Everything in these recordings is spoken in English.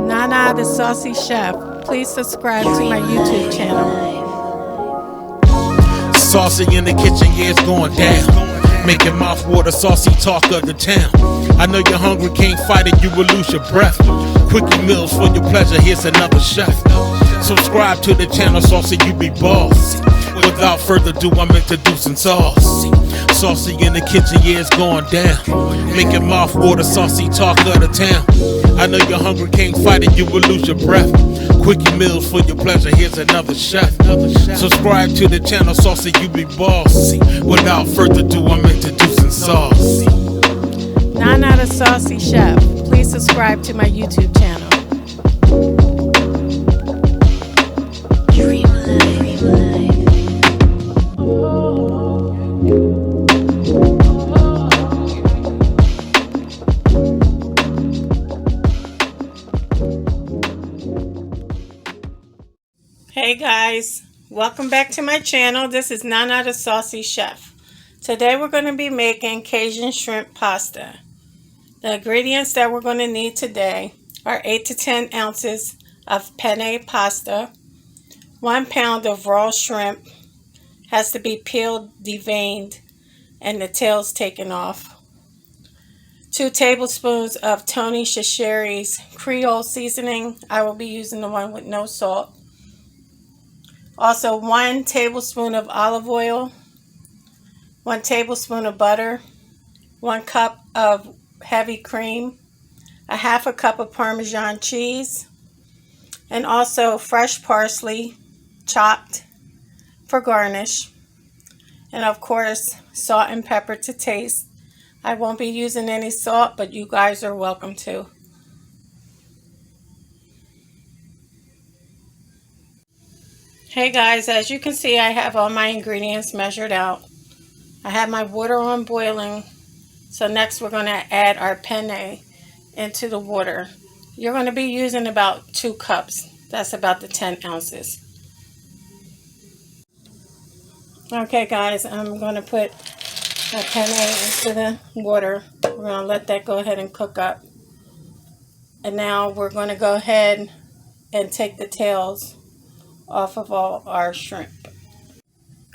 Nana the Saucy Chef. Please subscribe to my YouTube channel. Saucy in the kitchen, yeah, it's going down. Making mouthwater, saucy talk of the town. I know you're hungry, can't fight it, you will lose your breath. Quickie meals for your pleasure, here's another chef. Subscribe to the channel, Saucy, you be boss. Without further ado, I'm introducing Saucy. Saucy in the kitchen, yeah, it's going down. Making mouthwater, saucy talk of the town. I know you're hungry, can't fight it, you will lose your breath. Quickie meals for your pleasure, here's another chef. Subscribe to the channel, Saucy, you be bossy. Without further ado, I'm introducing Saucy. Nana the Saucy Chef. Please subscribe to my YouTube channel. Hey guys, welcome back to my channel. This is Nana the Saucy Chef. Today we're going to be making Cajun shrimp pasta. The ingredients that we're going to need today are 8 to 10 ounces of penne pasta, 1 pound of raw shrimp, has to be peeled, deveined, and the tails taken off, 2 tablespoons of Tony Chachere's Creole seasoning. I will be using the one with no salt. Also 1 tablespoon of olive oil, 1 tablespoon of butter, 1 cup of heavy cream, a half a cup of parmesan cheese, and also fresh parsley chopped for garnish, and of course salt and pepper to taste. I won't be using any salt, but you guys are welcome to. Hey guys, as you can see, I have all my ingredients measured out. I have my water on boiling. So next we're going to add our penne into the water. You're going to be using about 2 cups. That's about the 10 ounces. Okay guys, I'm going to put my penne into the water. We're going to let that go ahead and cook up. And now we're going to go ahead and take the tails off of all our shrimp.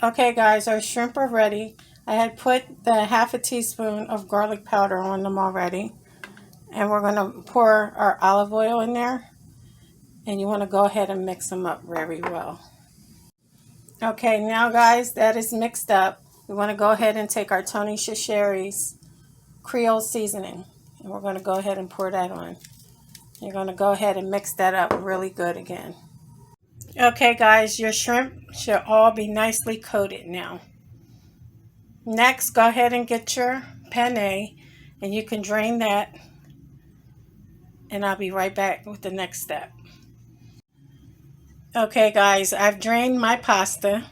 Okay guys, our shrimp are ready. I had put the half a teaspoon of garlic powder on them already. And we're going to pour our olive oil in there. And you want to go ahead and mix them up very well. Okay, now guys, that is mixed up. We want to go ahead and take our Tony Chachere's Creole seasoning. And we're going to go ahead and pour that on. You're going to go ahead and mix that up really good again. Okay guys, your shrimp should all be nicely coated now. Next, go ahead and get your penne, and you can drain that, and I'll be right back with the next step. Okay guys, I've drained my pasta.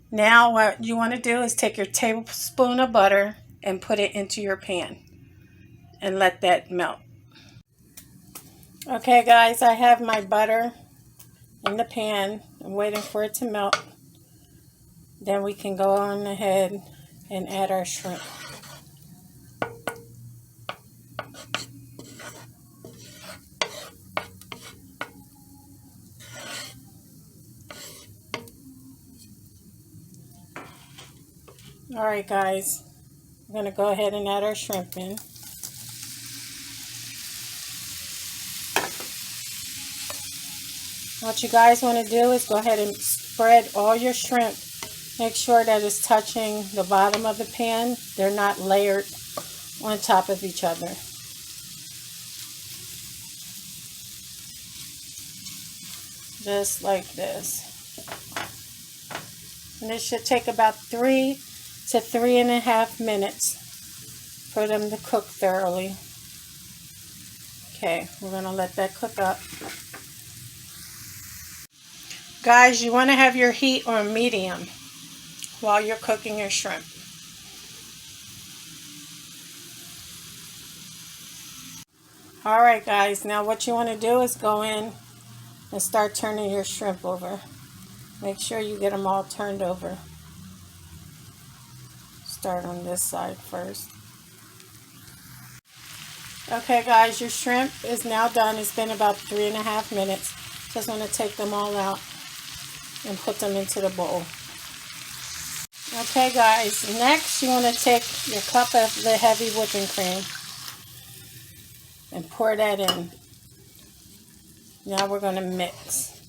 Now what you want to do is take your tablespoon of butter and put it into your pan and let that melt. Okay guys, I have my butter in the pan. I'm waiting for it to melt. Then we can go on ahead and add our shrimp. Alright guys, I'm going to go ahead and add our shrimp in. What you guys want to do is go ahead and spread all your shrimp. Make sure that it's touching the bottom of the pan. They're not layered on top of each other. Just like this. And this should take about 3 to 3.5 minutes for them to cook thoroughly. Okay, we're going to let that cook up. Guys, you want to have your heat on medium while you're cooking your shrimp. Alright guys, now what you want to do is go in and start turning your shrimp over. Make sure you get them all turned over. Just start on this side first. Okay guys, your shrimp is now done. It's been about 3.5 minutes. Just want to take them all out and put them into the bowl. Okay guys, next you want to take your cup of the heavy whipping cream and pour that in. Now we're going to mix.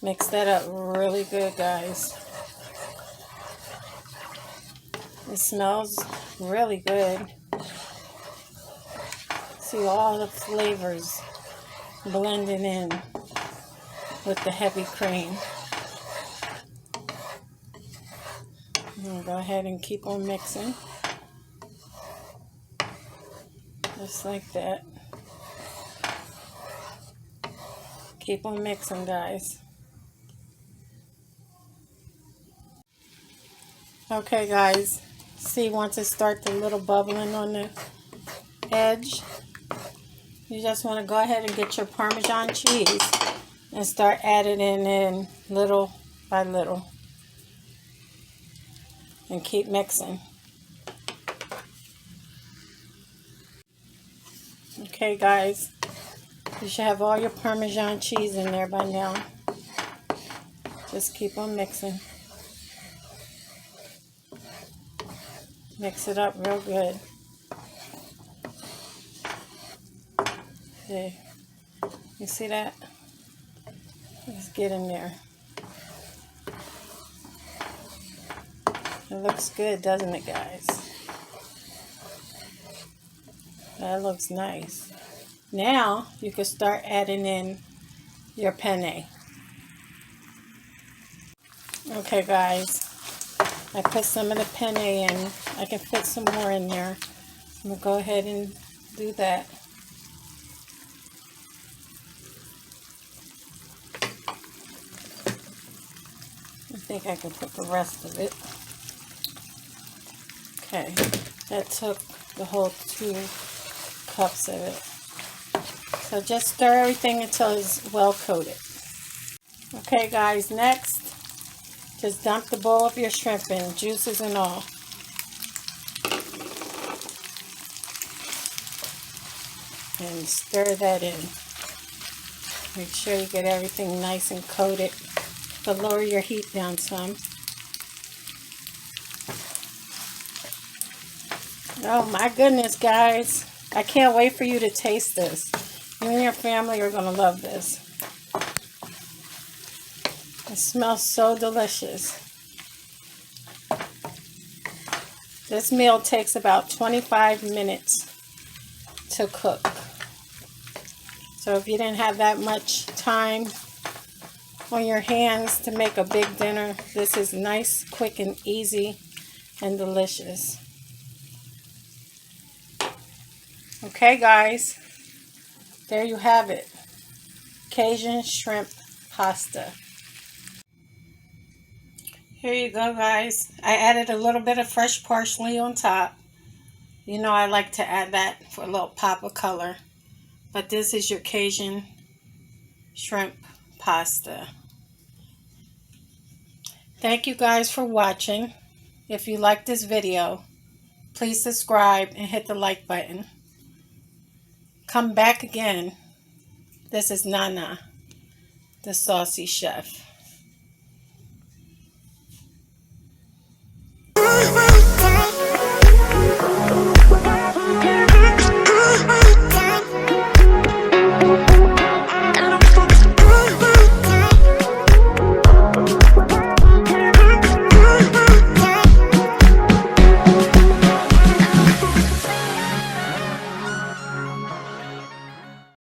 Mix that up really good, guys. It smells really good. See all the flavors blending in with the heavy cream. Go ahead and keep on mixing. Just like that. Keep on mixing, guys. Okay, guys. See, once it starts a little bubbling on the edge, you just want to go ahead and get your Parmesan cheese and start adding it in little by little. And keep mixing. Okay, guys. You should have all your Parmesan cheese in there by now. Just keep on mixing. Mix it up real good. There. You see that? Let's get in there. It looks good, doesn't it, guys? That looks nice. Now, you can start adding in your penne. Okay, guys. I put some of the penne in. I can fit some more in there. I'm going to go ahead and do that. I think I can put the rest of it. Okay, that took the whole 2 cups of it. So just stir everything until it's well coated. Okay guys, next, just dump the bowl of your shrimp in, juices and all. And stir that in. Make sure you get everything nice and coated, but lower your heat down some. Oh my goodness, guys. I can't wait for you to taste this. You and your family are going to love this. It smells so delicious. This meal takes about 25 minutes to cook. So if you didn't have that much time on your hands to make a big dinner, this is nice, quick, and easy, and delicious. Okay guys, there you have it. Cajun shrimp pasta. Here you go guys. I added a little bit of fresh parsley on top. You know I like to add that for a little pop of color. But this is your Cajun shrimp pasta. Thank you guys for watching. If you like this video, please subscribe and hit the like button. Come back again. This is Nana, the Saucy Chef.